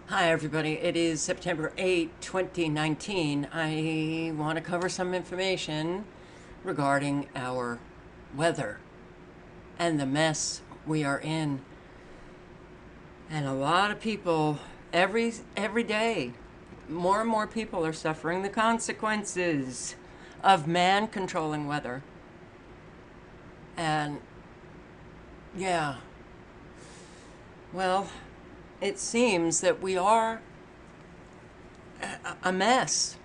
Hi, everybody. It is September 8th, 2019. I want to cover some information regarding our weather and the mess we are in. And a lot of people, every day, more and more people are suffering the consequences of man controlling weather. And yeah, well, it seems that we are a mess.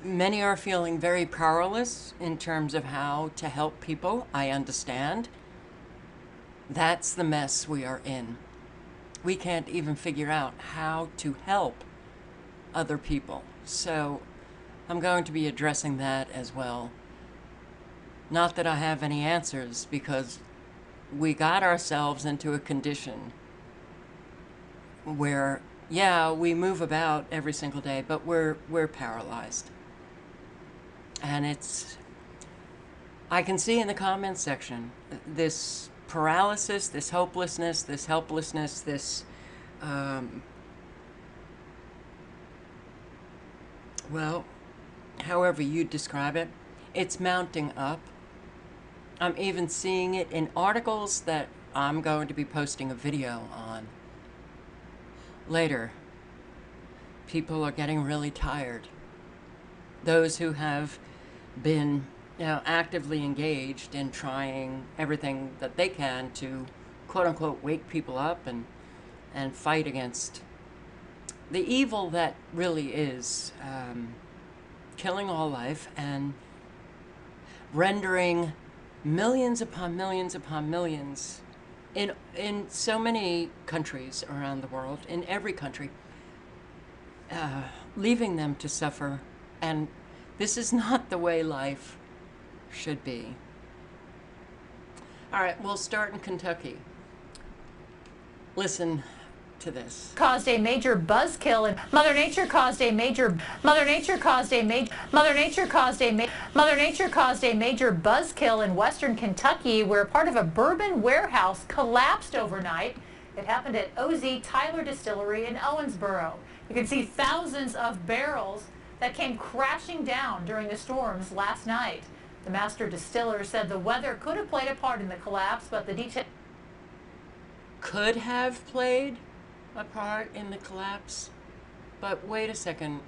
Many are feeling very powerless in terms of how to help people. I understand. That's the mess we are in. We can't even figure out how to help other people. So I'm going to be addressing that as well. Not that I have any answers, because we got ourselves into a condition where, yeah, we move about every single day, but we're paralyzed. And I can see in the comments section this paralysis, this hopelessness, this helplessness, this, well, however you describe it, it's mounting up. I'm even seeing it in articles that I'm going to be posting a video on later. People are getting really tired. Those who have been actively engaged in trying everything that they can to quote unquote wake people up and fight against the evil that really is killing all life and rendering millions upon millions upon millions in so many countries around the world, in every country, leaving them to suffer. And this is not the way life should be. All right, we'll start in Kentucky. Listen to this. Caused a major buzzkill and Mother Nature caused a major buzzkill in western Kentucky, where part of a bourbon warehouse collapsed overnight. It happened at OZ Tyler Distillery in Owensboro. You can see thousands of barrels that came crashing down during the storms last night. The master distiller said the weather could have played a part in the collapse, but the details Could have played a part in the collapse? But wait a second.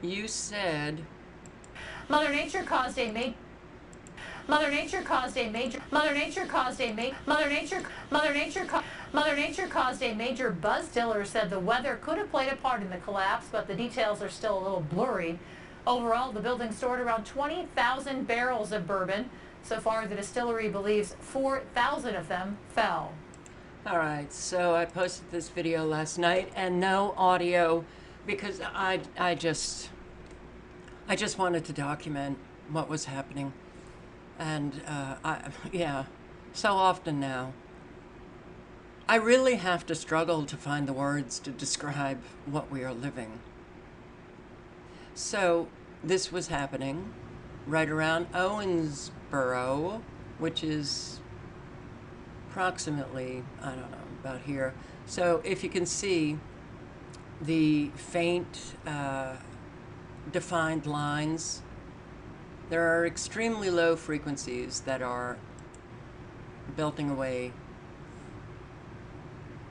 You said Mother Nature caused a major Mother Nature caused a major Mother Nature caused a major Mother Nature Mother Nature Mother Nature caused a major buzz. Distiller said the weather could have played a part in the collapse, but the details are still a little blurry. Overall, the building stored around 20,000 barrels of bourbon. So far, the distillery believes 4,000 of them fell. all right, so I posted this video last night and no audio because I just wanted to document what was happening. And yeah, so often now, I really have to struggle to find the words to describe what we are living. So this was happening right around Owensboro, which is approximately, I don't know, about here. So if you can see the faint defined lines, there are extremely low frequencies that are belting away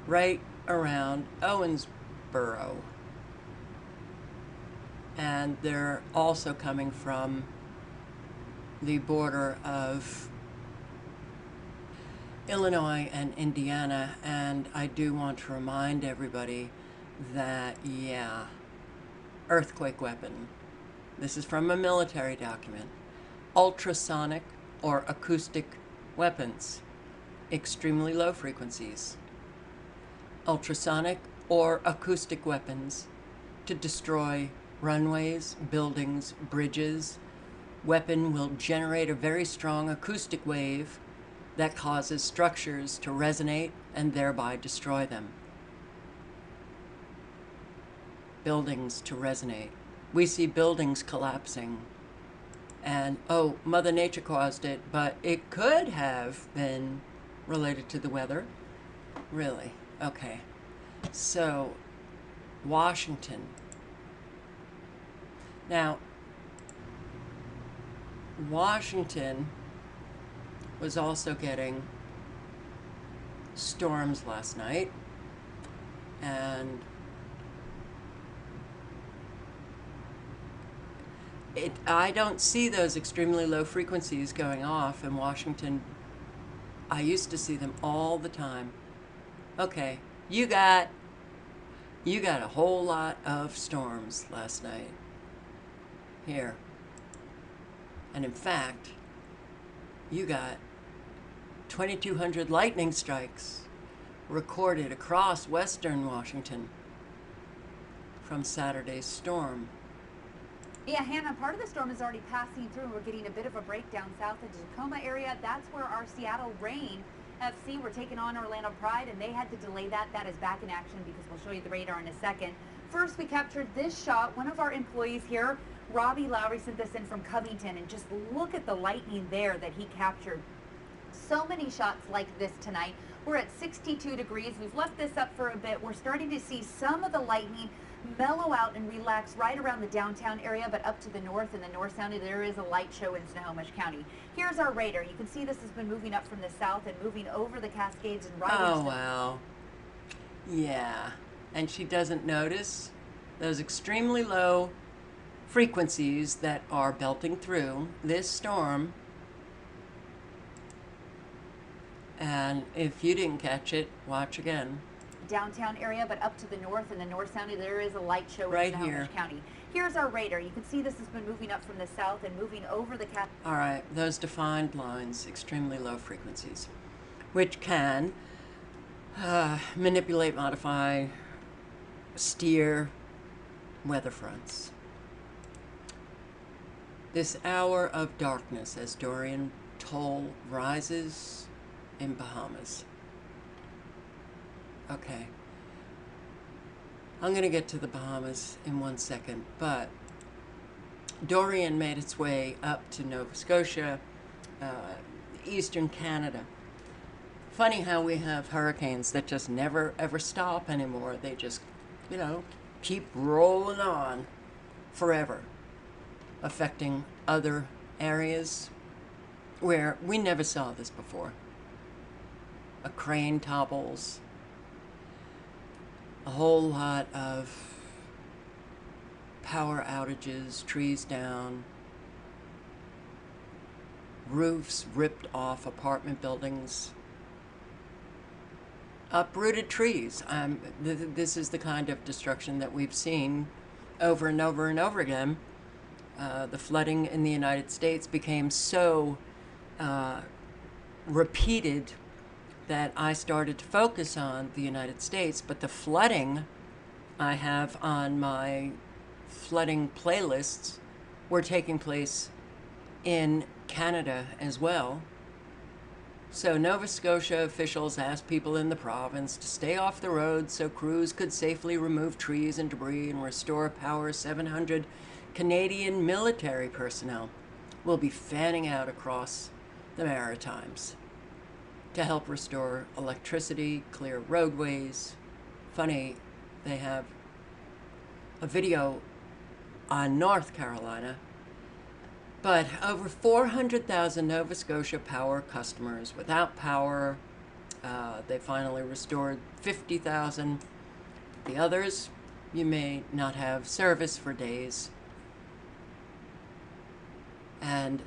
right around Owensboro. And they're also coming from the border of Illinois and Indiana. And I do want to remind everybody that, yeah, earthquake weapon. This is from a military document. Ultrasonic or acoustic weapons, extremely low frequencies. Ultrasonic or acoustic weapons to destroy runways, buildings, bridges. Weapon will generate a very strong acoustic wave that causes structures to resonate and thereby destroy them. Buildings to resonate. We see buildings collapsing and, oh, Mother Nature caused it, but it could have been related to the weather. Really, Okay, so Washington. Now, Washington was also getting storms last night, and I don't see those extremely low frequencies going off in Washington. I used to see them all the time. Okay, you got a whole lot of storms last night here. And in fact, you got 2,200 lightning strikes recorded across western Washington from Saturday's storm. Yeah, Hannah, part of the storm is already passing through. We're getting a bit of a breakdown south of the Tacoma area. That's where our Seattle Rain FC were taking on Orlando Pride, and they had to delay that. That is back in action because we'll show you the radar in a second. First, we captured this shot. One of our employees here, Robbie Lowry, sent this in from Covington, and just look at the lightning there that he captured. So many shots like this tonight. We're at 62 degrees. We've left this up for a bit. We're starting to see some of the lightning mellow out and relax right around the downtown area, but up to the north in the North Sound, there is a light show in Snohomish County. Here's our radar. You can see this has been moving up from the south and moving over the Cascades and right into Oh, wow. Yeah. And she doesn't notice those extremely low frequencies that are belting through this storm. And if you didn't catch it, watch again. downtown area, but up to the north in the North Sound, there is a light show Right in Snohomish here. County. Here's our radar. You can see this has been moving up from the south and moving over the All right, those defined lines, extremely low frequencies, which can manipulate, modify, steer weather fronts. This hour of darkness as Dorian toll rises in Bahamas. Okay. I'm going to get to the Bahamas in 1 second, but Dorian made its way up to Nova Scotia, eastern Canada. Funny how we have hurricanes that just never ever stop anymore. They just, keep rolling on forever, affecting other areas where we never saw this before. A crane topples, a whole lot of power outages, trees down, roofs ripped off apartment buildings, uprooted trees. This is the kind of destruction that we've seen over and over and over again. The flooding in the United States became so repeated that I started to focus on the United States, but the flooding I have on my flooding playlists were taking place in Canada as well. So Nova Scotia officials asked people in the province to stay off the roads so crews could safely remove trees and debris and restore power. 700 Canadian military personnel will be fanning out across the Maritimes to help restore electricity, clear roadways. Funny, they have a video on North Carolina, but over 400,000 Nova Scotia Power customers without power. They finally restored 50,000. The others, you may not have service for days. And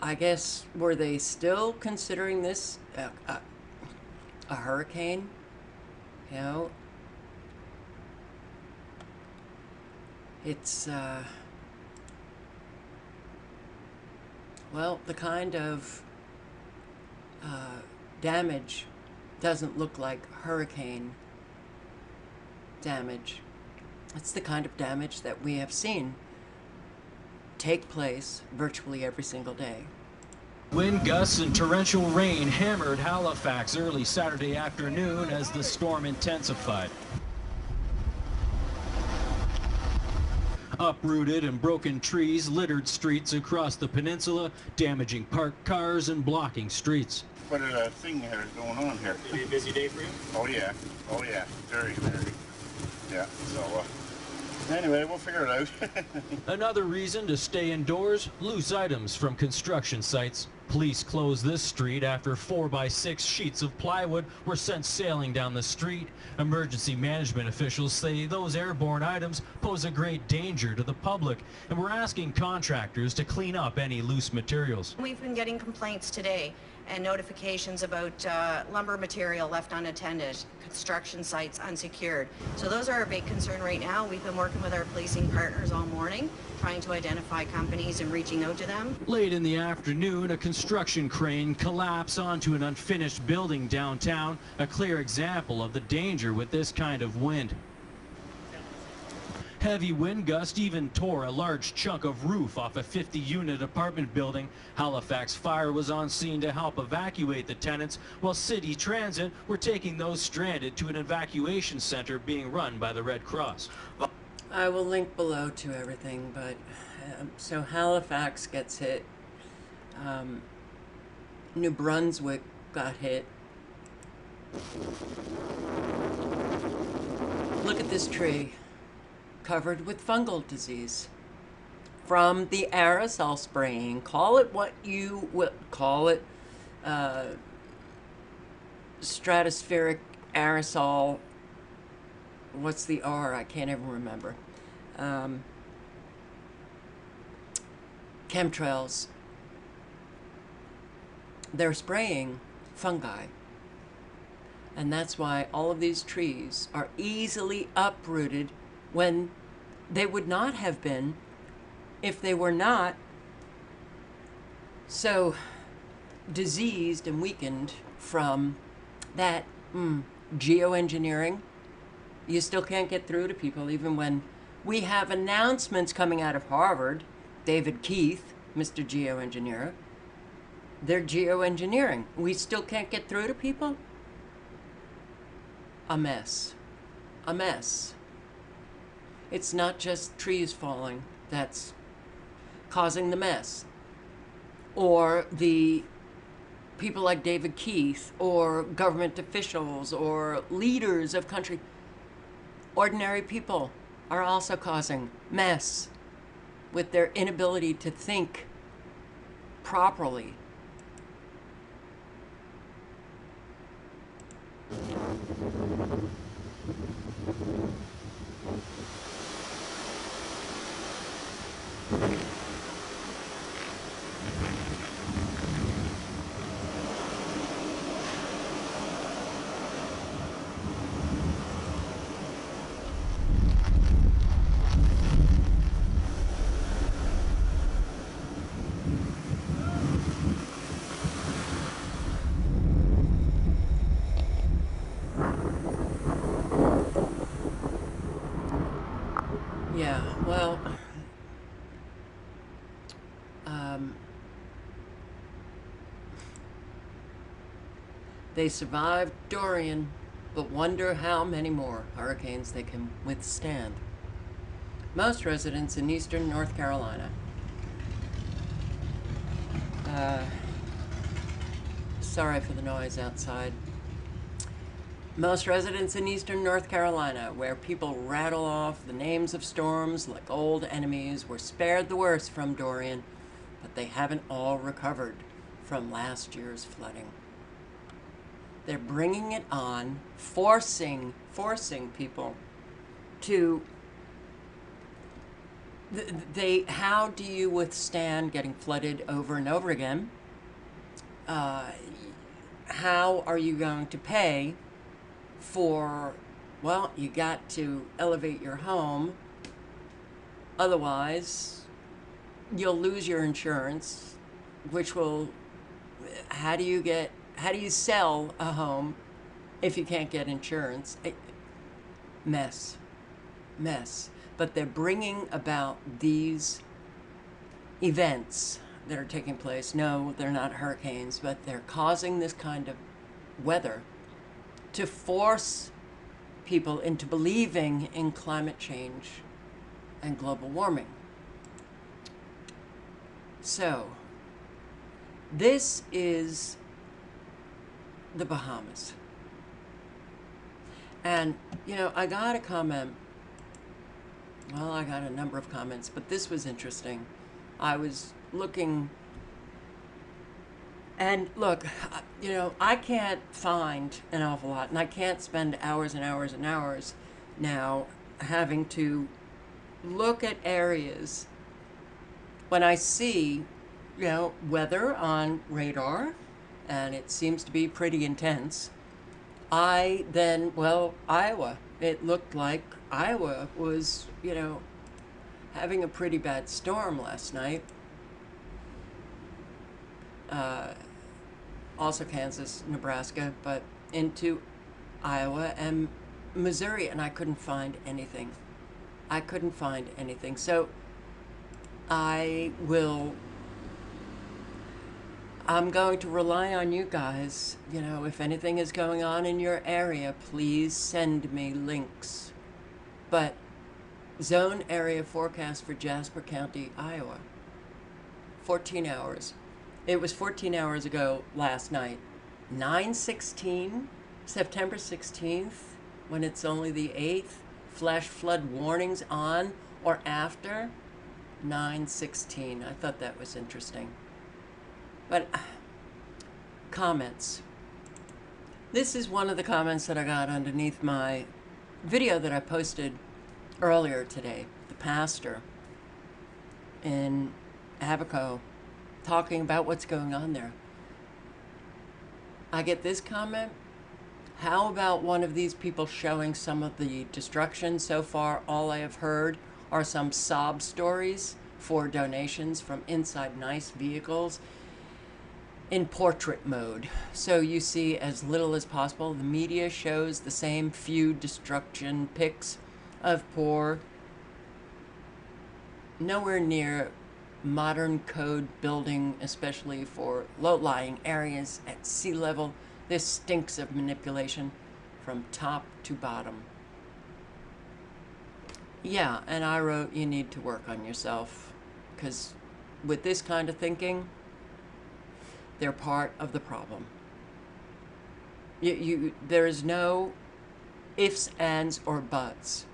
I guess, were they still considering this a hurricane? It's, well, the kind of damage doesn't look like hurricane damage. It's the kind of damage that we have seen take place virtually every single day. Wind gusts and torrential rain hammered Halifax early Saturday afternoon as the storm intensified. Uprooted and broken trees littered streets across the peninsula, damaging parked cars and blocking streets. quite a thing here going on here. It'll be a busy day for you? Oh yeah, very, very. Yeah, so anyway, we'll figure it out. Another reason to stay indoors, loose items from construction sites. Police closed this street after 4x6 sheets of plywood were sent sailing down the street. Emergency management officials say those airborne items pose a great danger to the public, and we're asking contractors to clean up any loose materials. We've been getting complaints today and notifications about lumber material left unattended, construction sites unsecured. So those are our big concern right now. We've been working with our policing partners all morning, trying to identify companies and reaching out to them. Late in the afternoon, a construction crane collapsed onto an unfinished building downtown, a clear example of the danger with this kind of wind. Heavy wind gust even tore a large chunk of roof off a 50-unit apartment building. Halifax Fire was on scene to help evacuate the tenants, while City Transit were taking those stranded to an evacuation center being run by the Red Cross. I will link below to everything, but so Halifax gets hit. New Brunswick got hit. Look at this tree, covered with fungal disease from the aerosol spraying. Call it what you will call it, stratospheric aerosol. What's the R? I can't even remember. Chemtrails. They're spraying fungi. And that's why all of these trees are easily uprooted when they would not have been if they were not so diseased and weakened from that geoengineering. You still can't get through to people even when we have announcements coming out of Harvard. David Keith, Mr. Geoengineer, they're geoengineering. We still can't get through to people? A mess. A mess. It's not just trees falling that's causing the mess. Or the people like David Keith, or government officials, or leaders of country. Ordinary people are also causing mess with their inability to think properly. Yeah, well, they survived Dorian, but wonder how many more hurricanes they can withstand. Most residents in eastern North Carolina. Sorry for the noise outside. Most residents in eastern North Carolina, where people rattle off the names of storms like old enemies, were spared the worst from Dorian, but they haven't all recovered from last year's flooding. They're bringing it on, forcing people to... How do you withstand getting flooded over and over again? How are you going to pay for, well, you got to elevate your home, otherwise you'll lose your insurance, which will, how do you sell a home if you can't get insurance? Mess. But they're bringing about these events that are taking place. No, they're not hurricanes, but they're causing this kind of weather to force people into believing in climate change and global warming. So, this is the Bahamas. And, you know, I got a comment. Well, I got a number of comments, but this was interesting. I was looking, and look, you know, I can't find an awful lot, and I can't spend hours and hours and hours now having to look at areas when I see, you know, weather on radar, and it seems to be pretty intense. I then, well, Iowa, it looked like Iowa was, you know, having a pretty bad storm last night. Also Kansas, Nebraska, but into Iowa and Missouri, and I couldn't find anything. I couldn't find anything. So I'm going to rely on you guys. You know, if anything is going on in your area, please send me links. But zone area forecast for Jasper County, Iowa. 14 hours. It was 14 hours ago last night. 9/16, September 16th, when it's only the 8th. Flash flood warnings on or after 9/16. I thought that was interesting. But comments. This is one of the comments that I got underneath my video that I posted earlier today. The pastor in Abaco talking about what's going on there. I get this comment. How about one of these people showing some of the destruction so far? All I have heard are some sob stories for donations from inside nice vehicles in portrait mode. So you see as little as possible. The media shows the same few destruction pics of poor, nowhere near modern code building, especially for low-lying areas at sea level. This stinks of manipulation from top to bottom. Yeah, and I wrote, you need to work on yourself, because with this kind of thinking, they're part of the problem. There is no ifs, ands, or buts.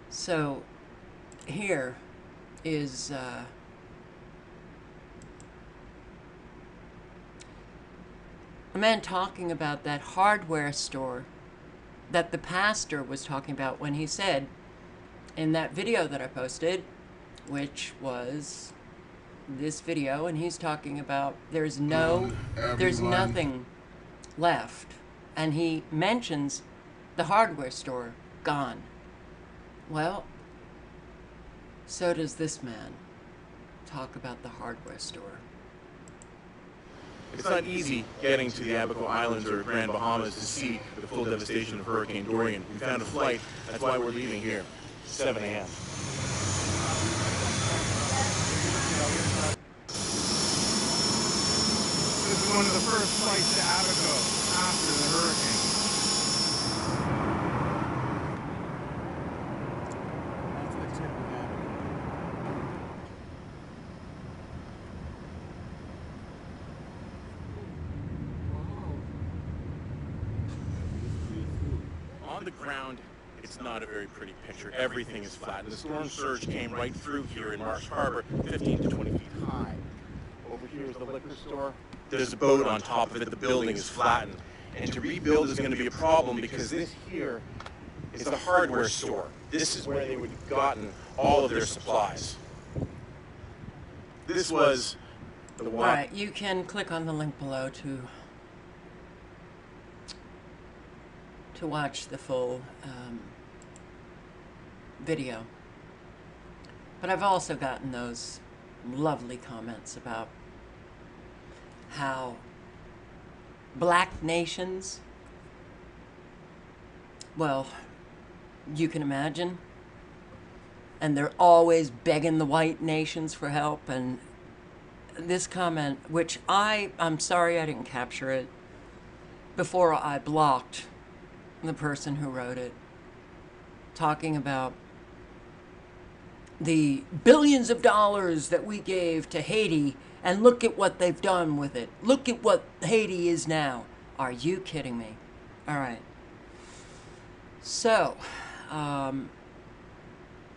So here is a man talking about that hardware store that the pastor was talking about when he said in that video that I posted, which was this video, and he's talking about there's nothing left, and he mentions the hardware store gone. Well, so does this man talk about the hardware store. It's not easy getting to the Abaco Islands or Grand Bahamas to see the full devastation of Hurricane Dorian. We found a flight, that's why we're leaving here, 7 a.m. This is one of the first flights to Abaco after the hurricane. That's the tip of Abaco. On the ground, it's not a very pretty picture. Everything is flat, and the storm surge came right through here in Marsh Harbor, 15 to 20 feet high. Over here is the liquor store. There's a boat on top of it. The building is flattened. And to rebuild is going to be a problem because this here is the hardware store. This is where they would have gotten all of their supplies. This was the All right, you can click on the link below to watch the full video. But I've also gotten those lovely comments about how black nations, well, you can imagine, and they're always begging the white nations for help. And this comment, which I'm sorry I didn't capture it before I blocked the person who wrote it, talking about the billions of dollars that we gave to Haiti And look at what they've done with it. Look at what Haiti is now. Are you kidding me? All right. So,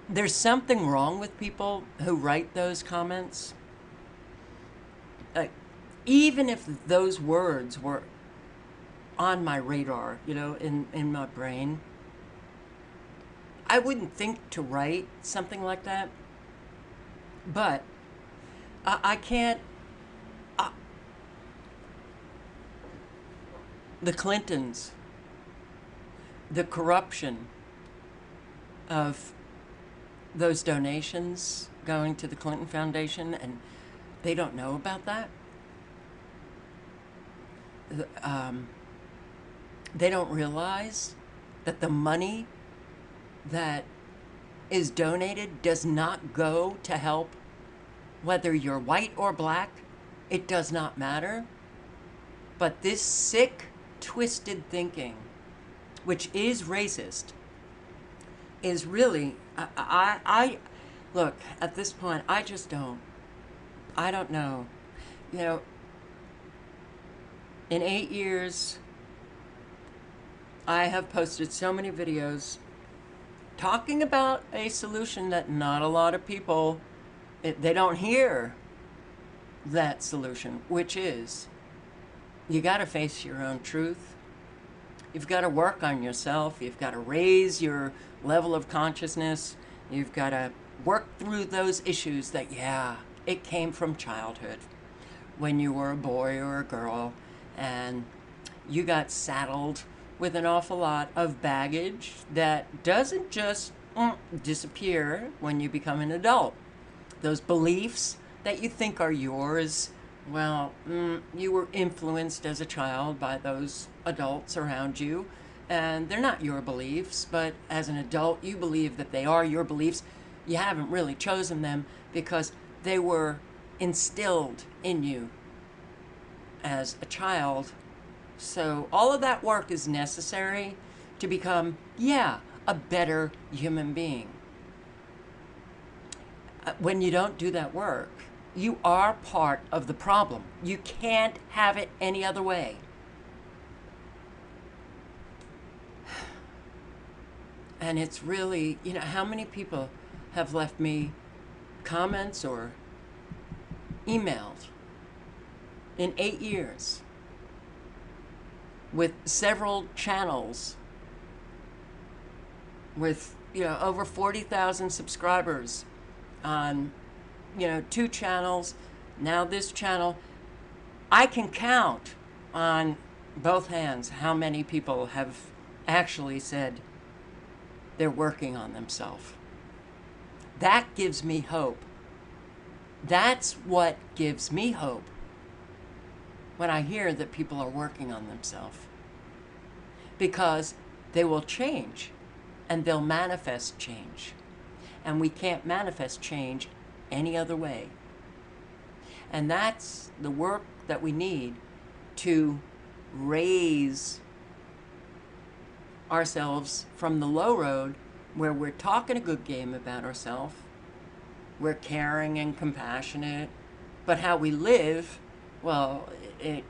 there's something wrong with people who write those comments. Even if those words were on my radar, you know, in my brain, I wouldn't think to write something like that. But I can't. The Clintons, the corruption of those donations going to the Clinton Foundation, and they don't know about that. They don't realize that the money that is donated does not go to help, whether you're white or black, it does not matter. But this sick, twisted thinking, which is racist, is really, I look, at this point, I don't know. You know, in 8 years, I have posted so many videos talking about a solution that not a lot of people, they don't hear that solution, which is you got to face your own truth. You've got to work on yourself. You've got to raise your level of consciousness. You've got to work through those issues that, yeah, it came from childhood when you were a boy or a girl and you got saddled with an awful lot of baggage that doesn't just disappear when you become an adult. Those beliefs that you think are yours, well, you were influenced as a child by those adults around you, and they're not your beliefs, but as an adult, you believe that they are your beliefs. You haven't really chosen them because they were instilled in you as a child. So all of that work is necessary to become, yeah, a better human being. When you don't do that work, you are part of the problem. You can't have it any other way. And it's really, you know, how many people have left me comments or emailed in 8 years with several channels with, you know, over 40,000 subscribers on, you know, 2 channels, now this channel. I can count on both hands how many people have actually said they're working on themselves. That gives me hope. That's what gives me hope when I hear that people are working on themselves. Because they will change and they'll manifest change. And we can't manifest change any other way. And that's the work that we need to raise ourselves from the low road where we're talking a good game about ourselves, we're caring and compassionate, but how we live, well, it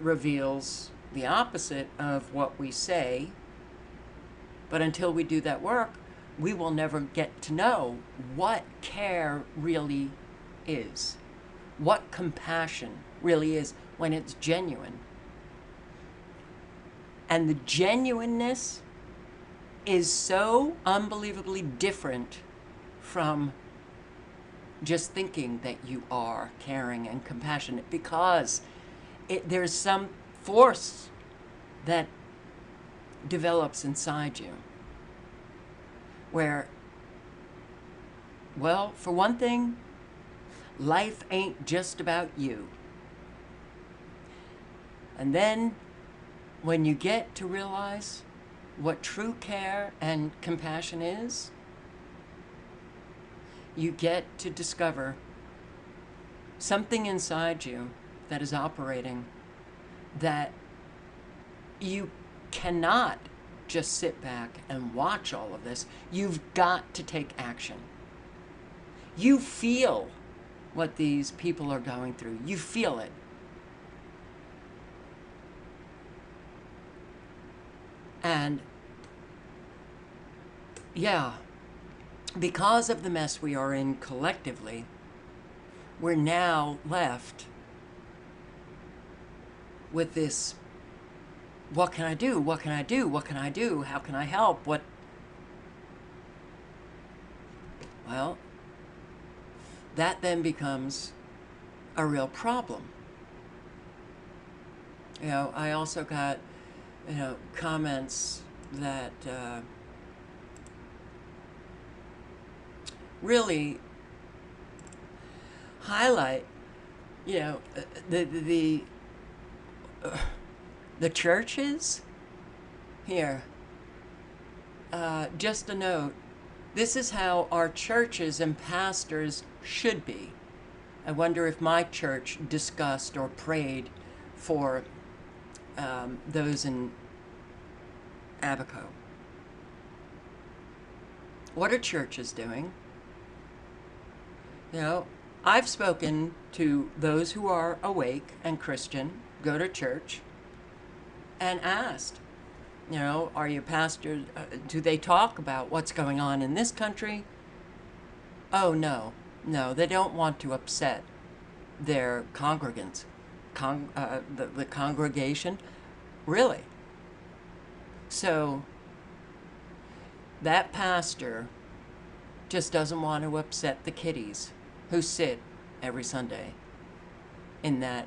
reveals the opposite of what we say. But until we do that work, we will never get to know what care really is, what compassion really is when it's genuine. And the genuineness is so unbelievably different from just thinking that you are caring and compassionate, because there's some force that develops inside you where, well, for one thing, life ain't just about you. And then when you get to realize what true care and compassion is, you get to discover something inside you that is operating that you cannot just sit back and watch all of this. You've got to take action. You feel what these people are going through. You feel it. And yeah, because of the mess we are in collectively, we're now left with this, what can I do? What can I do? What can I do? How can I help? What? Well, that then becomes a real problem. You know, I also got, you know, comments that really highlight, you know, the churches here. Just a note. This is how our churches and pastors should be. I wonder if my church discussed or prayed for those in Abaco. What are churches doing? You know, I've spoken to those who are awake and Christian, go to church, and asked, you know, are you pastors, do they talk about what's going on in this country? Oh, no, they don't want to upset their congregants, the congregation. Really? So that pastor just doesn't want to upset the kiddies who sit every Sunday in that,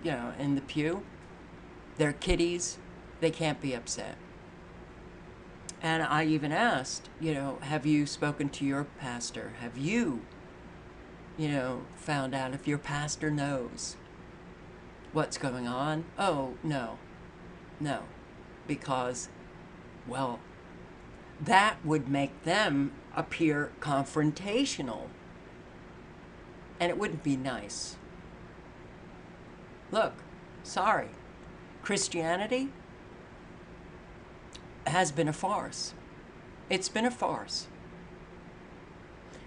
you know, in the pew. They're kiddies. They can't be upset. And I even asked, you know, have you spoken to your pastor? Have you, you know, found out if your pastor knows what's going on? Oh, no, because, well, that would make them appear confrontational. And it wouldn't be nice. Look, sorry, Christianity has been a farce. It's been a farce.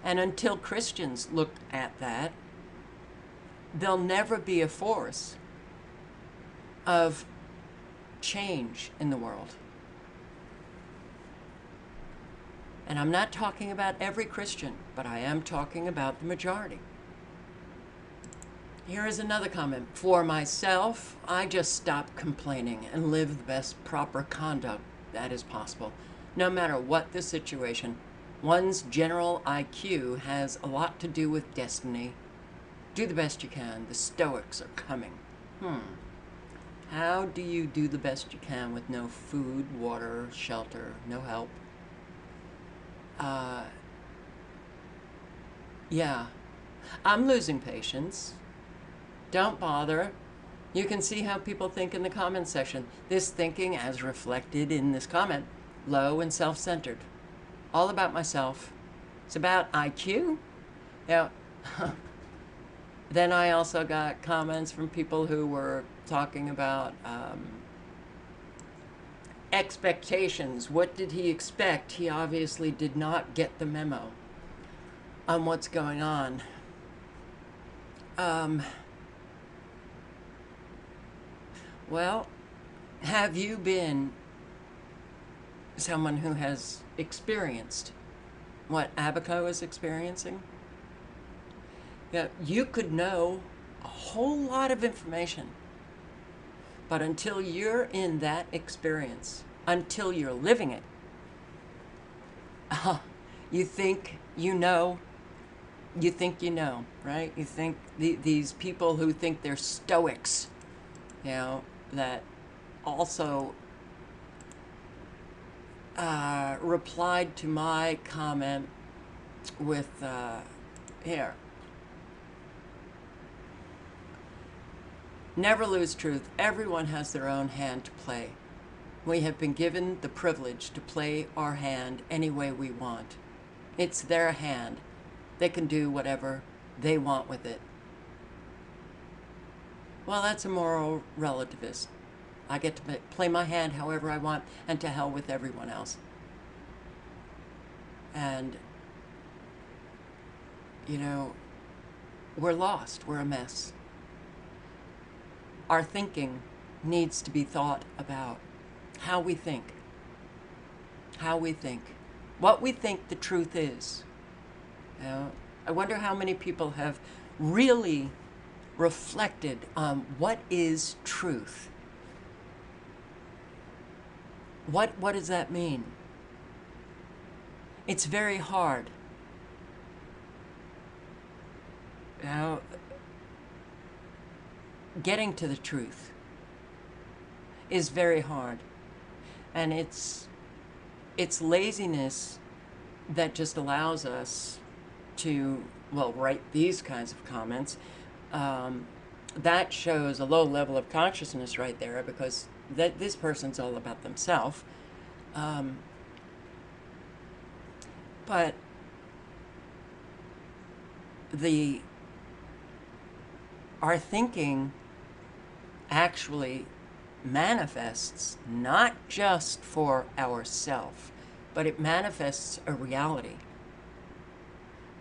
And until Christians look at that, there'll never be a force of change in the world. And I'm not talking about every Christian, but I am talking about the majority. Here is another comment. For myself, I just stop complaining and live the best proper conduct that is possible. No matter what the situation, one's general IQ has a lot to do with destiny. Do the best you can. The Stoics are coming. How do you do the best you can with no food, water, shelter, no help? Yeah, I'm losing patience. Don't bother. You can see how people think in the comment section. This thinking, as reflected in this comment, low and self-centered. All about myself. It's about IQ. Yeah. Then I also got comments from people who were talking about expectations. What did he expect? He obviously did not get the memo on what's going on. Well, have you been someone who has experienced what Abaco is experiencing? Yeah, you could know a whole lot of information, but until you're in that experience, until you're living it, you think you know, right? You think these people who think they're Stoics, you know, that also replied to my comment with, here. Never lose truth. Everyone has their own hand to play. We have been given the privilege to play our hand any way we want. It's their hand. They can do whatever they want with it. Well, that's a moral relativist. I get to play my hand however I want, and to hell with everyone else. And, you know, we're lost. We're a mess. Our thinking needs to be thought about. How we think. How we think. What we think the truth is. You know, I wonder how many people have really reflected on what is truth. What does that mean? It's very hard. You know, getting to the truth is very hard. And it's laziness that just allows us to, well, write these kinds of comments. That shows a low level of consciousness right there, because this person's all about themselves. But our thinking actually manifests not just for ourselves, but it manifests a reality.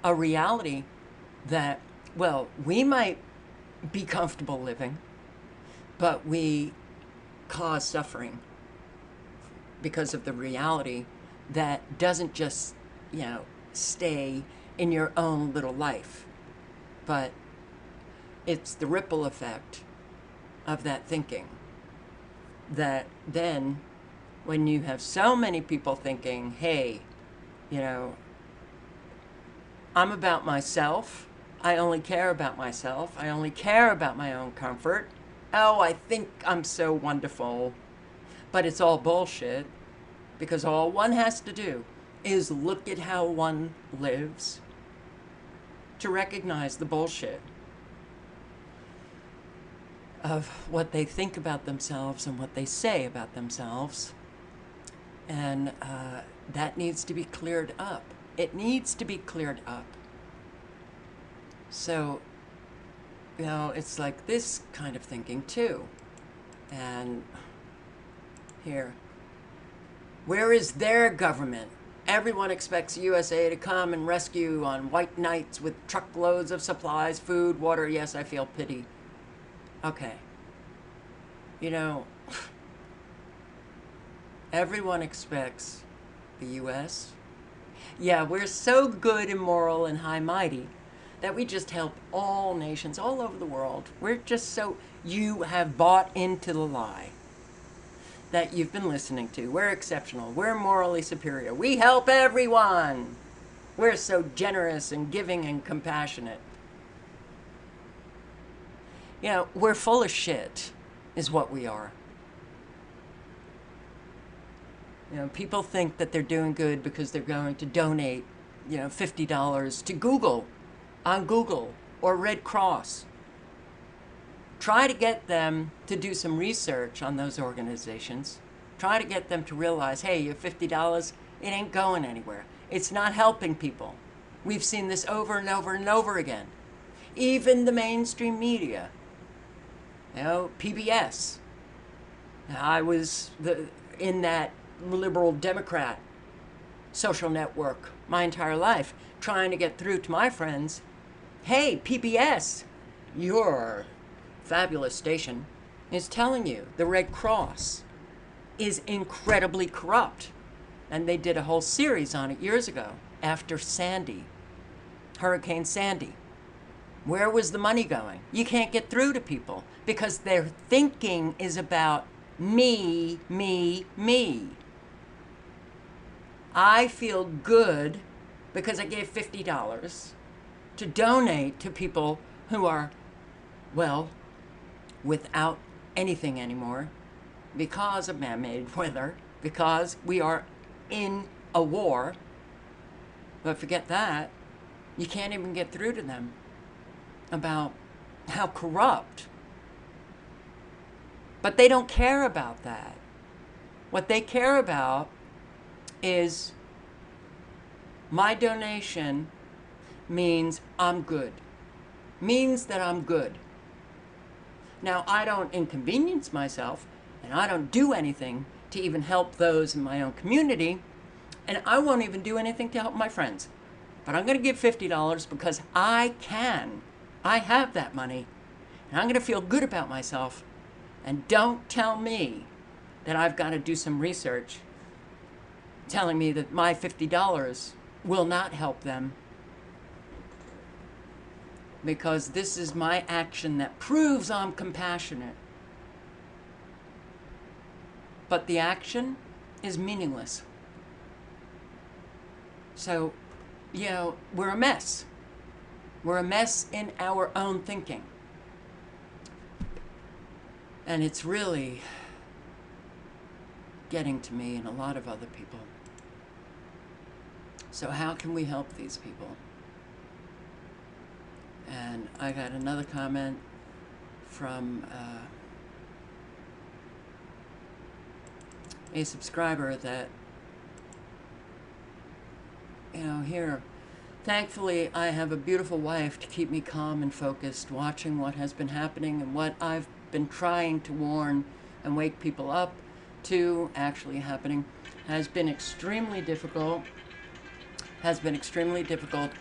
A reality that, well, we might be comfortable living, but we cause suffering because of the reality that doesn't just, stay in your own little life, but it's the ripple effect of that thinking that then when you have so many people thinking, hey, I'm about myself, I only care about myself, I only care about my own comfort, oh, I think I'm so wonderful, but it's all bullshit, because all one has to do is look at how one lives to recognize the bullshit of what they think about themselves and what they say about themselves. And that needs to be cleared up. It needs to be cleared up. So, it's like this kind of thinking too. And here, where is their government? Everyone expects USA to come and rescue on white nights with truckloads of supplies, food, water. Yes, I feel pity. Okay. Everyone expects the U.S. Yeah, we're so good and moral and high-mighty that we just help all nations all over the world. We're just so... You have bought into the lie that you've been listening to. We're exceptional. We're morally superior. We help everyone. We're so generous and giving and compassionate. We're full of shit, is what we are. People think that they're doing good because they're going to donate, $50 to Google, on Google, or Red Cross. Try to get them to do some research on those organizations. Try to get them to realize, hey, your $50, it ain't going anywhere. It's not helping people. We've seen this over and over and over again. Even the mainstream media. PBS. I was in that liberal Democrat social network my entire life, trying to get through to my friends, hey, PBS, your fabulous station is telling you the Red Cross is incredibly corrupt. And they did a whole series on it years ago, after Sandy, Hurricane Sandy. Where was the money going? You can't get through to people because their thinking is about me, me, me. I feel good because I gave $50 to donate to people who are, well, without anything anymore because of man-made weather, because we are in a war. But forget that. You can't even get through to them about how corrupt. But they don't care about that. What they care about is my donation means I'm good. Means that I'm good. Now, I don't inconvenience myself, and I don't do anything to even help those in my own community, and I won't even do anything to help my friends. But I'm going to give $50 because I can. I have that money, and I'm going to feel good about myself. And don't tell me that I've got to do some research telling me that my $50 will not help them, because this is my action that proves I'm compassionate. But the action is meaningless. So, you know, we're a mess. We're a mess in our own thinking. And it's really getting to me and a lot of other people. So how can we help these people? And I got another comment from a subscriber that, you know, here, thankfully I have a beautiful wife to keep me calm and focused, watching what has been happening and what I've been trying to warn and wake people up to actually happening has been extremely difficult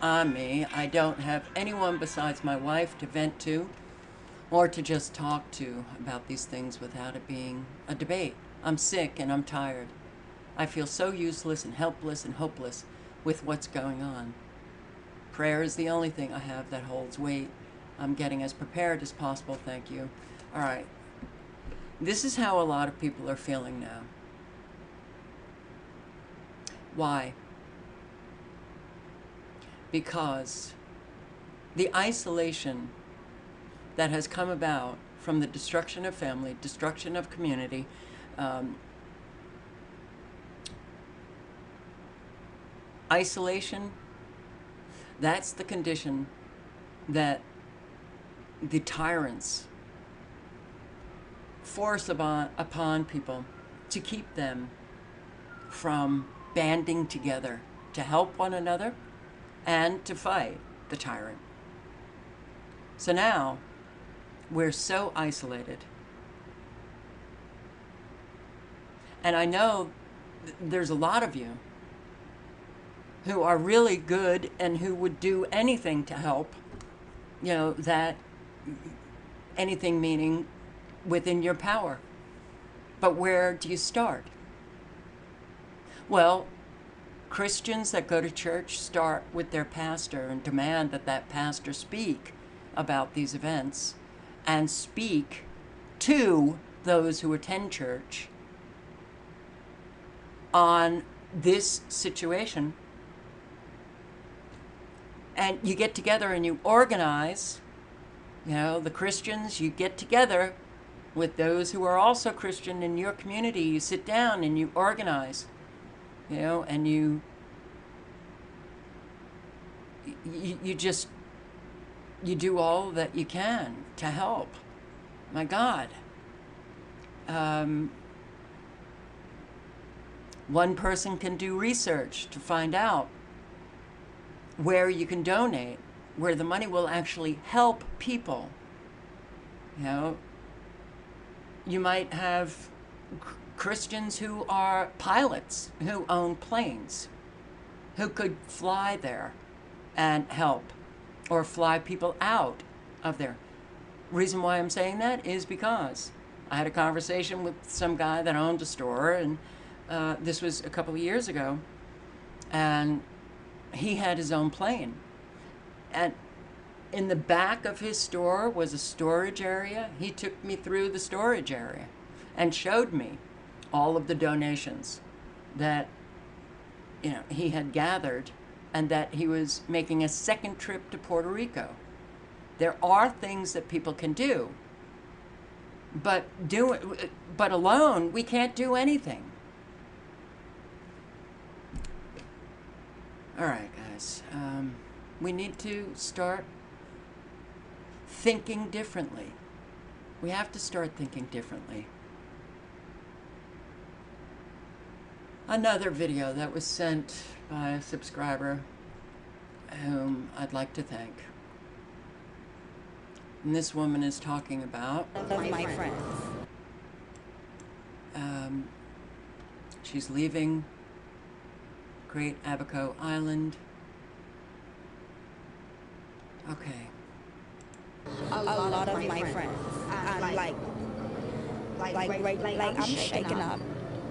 on me. I don't have anyone besides my wife to vent to or to just talk to about these things without it being a debate. I'm sick and I'm tired. I feel so useless and helpless and hopeless with what's going on. Prayer is the only thing I have that holds weight. I'm getting as prepared as possible, thank you. All right. This is how a lot of people are feeling now. Why? Because the isolation that has come about from the destruction of family, destruction of community, isolation, that's the condition that the tyrants force upon people to keep them from banding together to help one another and to fight the tyrant. So now we're so isolated. And I know there's a lot of you who are really good and who would do anything to help, you know, that anything meaning within your power. But where do you start? Well, Christians that go to church start with their pastor and demand that that pastor speak about these events and speak to those who attend church on this situation. And you get together and you organize, you know, the Christians, you get together with those who are also Christian in your community. You sit down and you organize, you know, and you do all that you can to help. My God. One person can do research to find out where you can donate, where the money will actually help people. You know, you might have Christians who are pilots, who own planes, who could fly there and help, or fly people out of there. Reason why I'm saying that is because I had a conversation with some guy that owned a store, and this was a couple of years ago, and he had his own plane. And in the back of his store was a storage area. He took me through the storage area and showed me all of the donations that, you know, he had gathered, and that he was making a second trip to Puerto Rico. There are things that people can do, but alone we can't do anything. All right, guys, we need to start thinking differently. We have to start thinking differently. Another video that was sent by a subscriber whom I'd like to thank. And this woman is talking about my friends. She's leaving Great Abaco Island. Okay. a lot of my friends. I'm like I'm shaken up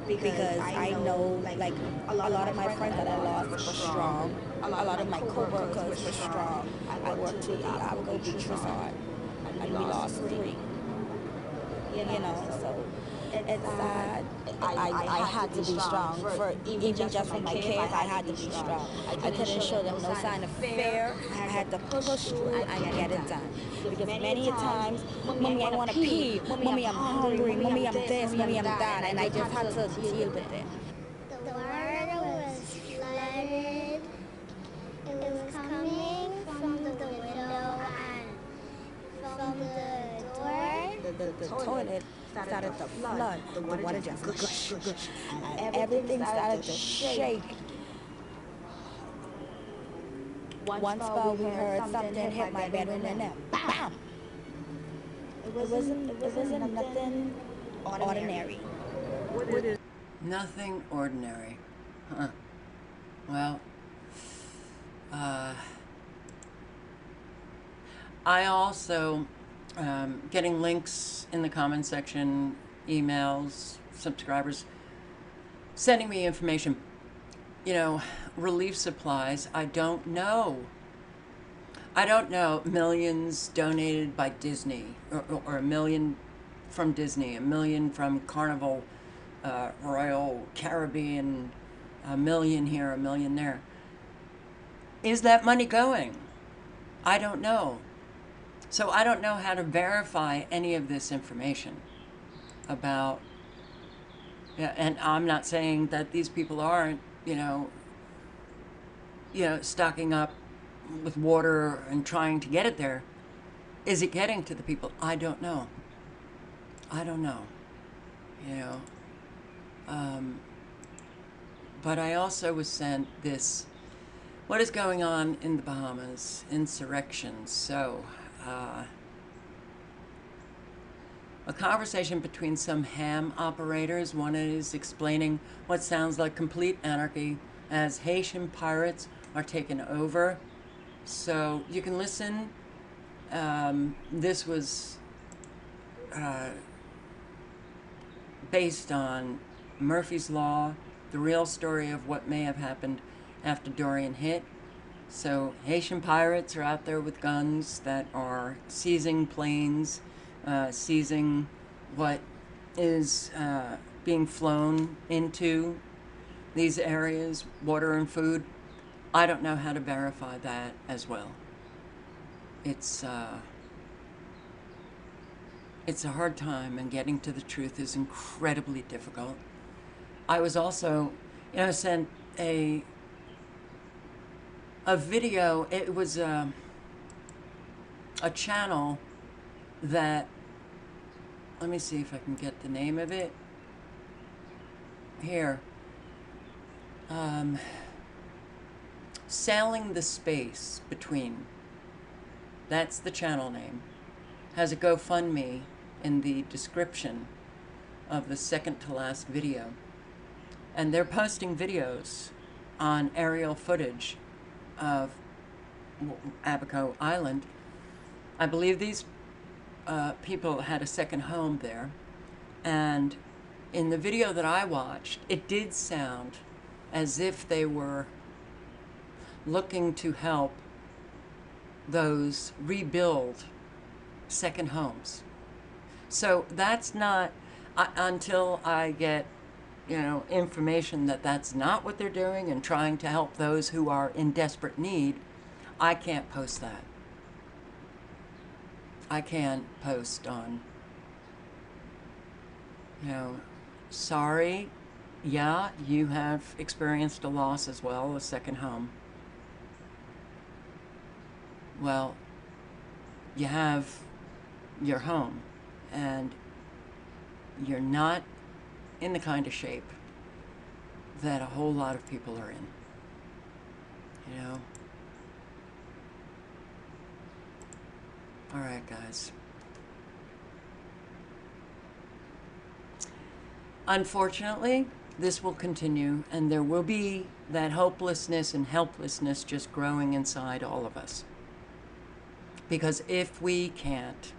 because I know like a lot of my friends that I lost were strong. A lot of my coworkers were strong. I worked to the Abaco Beach Resort, and we lost 3. You know, so it's sad. I had to be strong for even just for my kids. I had to be strong. I couldn't show them no sign of fear. I had to push through and get it done. Because many times, mommy, I want to pee. Mommy, I'm hungry. Mommy, I'm this. Mommy, I'm that. And I just had to deal with it. The water was flooded. It was coming from the window and from the door. The toilet started to flood. The water just gush, gush. And everything started to shake. One spell we heard something hit my bedroom and then BAM! It wasn't nothing ordinary. Nothing ordinary. Huh. Well, I also, getting links in the comment section, emails, subscribers, sending me information. You know, relief supplies, I don't know. I don't know. Millions donated by Disney, or $1 million from Disney, $1 million from Carnival, Royal Caribbean, $1 million here, $1 million there. Is that money going? I don't know. So I don't know how to verify any of this information about, and I'm not saying that these people aren't, you know, stocking up with water and trying to get it there. Is it getting to the people? I don't know. I don't know. You know. But I also was sent this, what is going on in the Bahamas? Insurrection. So, a conversation between some ham operators. One is explaining what sounds like complete anarchy as Haitian pirates are taken over. So you can listen. This was based on Murphy's Law, the real story of what may have happened after Dorian hit. So Haitian pirates are out there with guns that are seizing planes, seizing what is being flown into these areas, water and food. I don't know how to verify that as well. It's a hard time, and getting to the truth is incredibly difficult. I was also, sent a video. It was a channel that, let me see if I can get the name of it here. Sailing the Space Between. That's the channel name. Has a GoFundMe in the description of the second to last video. And they're posting videos on aerial footage of Abaco Island. I believe these people had a second home there. And in the video that I watched, it did sound as if they were looking to help those rebuild second homes. So that's not, until I get, information that that's not what they're doing and trying to help those who are in desperate need, I can't post that. I can't post on, sorry, yeah, you have experienced a loss as well, a second home. Well, you have your home, and you're not in the kind of shape that a whole lot of people are in. All right, guys. Unfortunately, this will continue, and there will be that hopelessness and helplessness just growing inside all of us. Because if we can't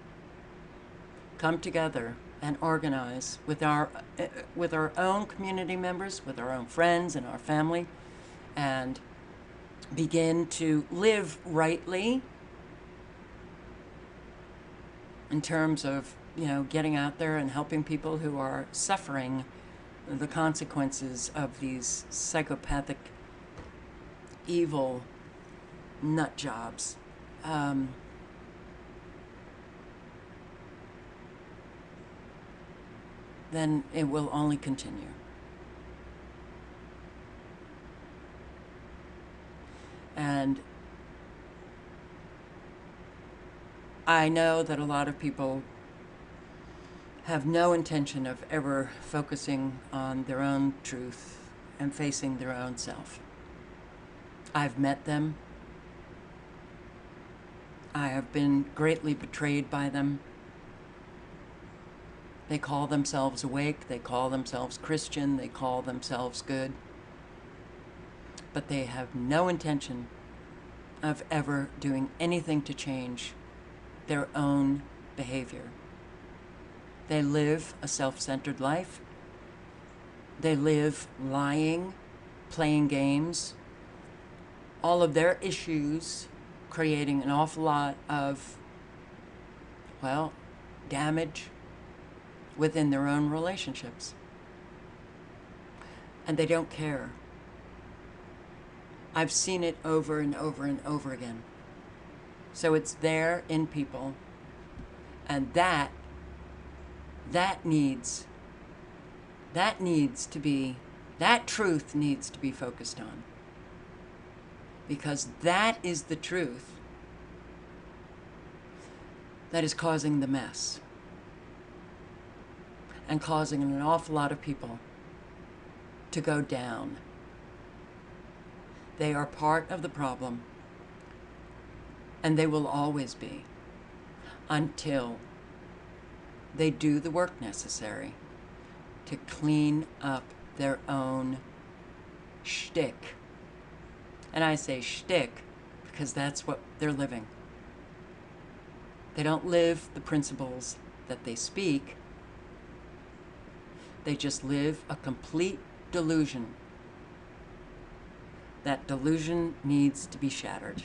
come together and organize with our own community members, with our own friends and our family, and begin to live rightly in terms of, getting out there and helping people who are suffering the consequences of these psychopathic, evil nut jobs. Then it will only continue. And I know that a lot of people have no intention of ever focusing on their own truth and facing their own self. I've met them. I have been greatly betrayed by them. They call themselves awake, they call themselves Christian, they call themselves good, but they have no intention of ever doing anything to change their own behavior. They live a self-centered life. They live lying, playing games, all of their issues creating an awful lot of, damage within their own relationships. And they don't care. I've seen it over and over and over again. So it's there in people, and that truth needs to be focused on, because that is the truth that is causing the mess and causing an awful lot of people to go down. They are part of the problem, and they will always be, until they do the work necessary to clean up their own shtick. And I say shtick because that's what they're living. They don't live the principles that they speak. They just live a complete delusion. That delusion needs to be shattered.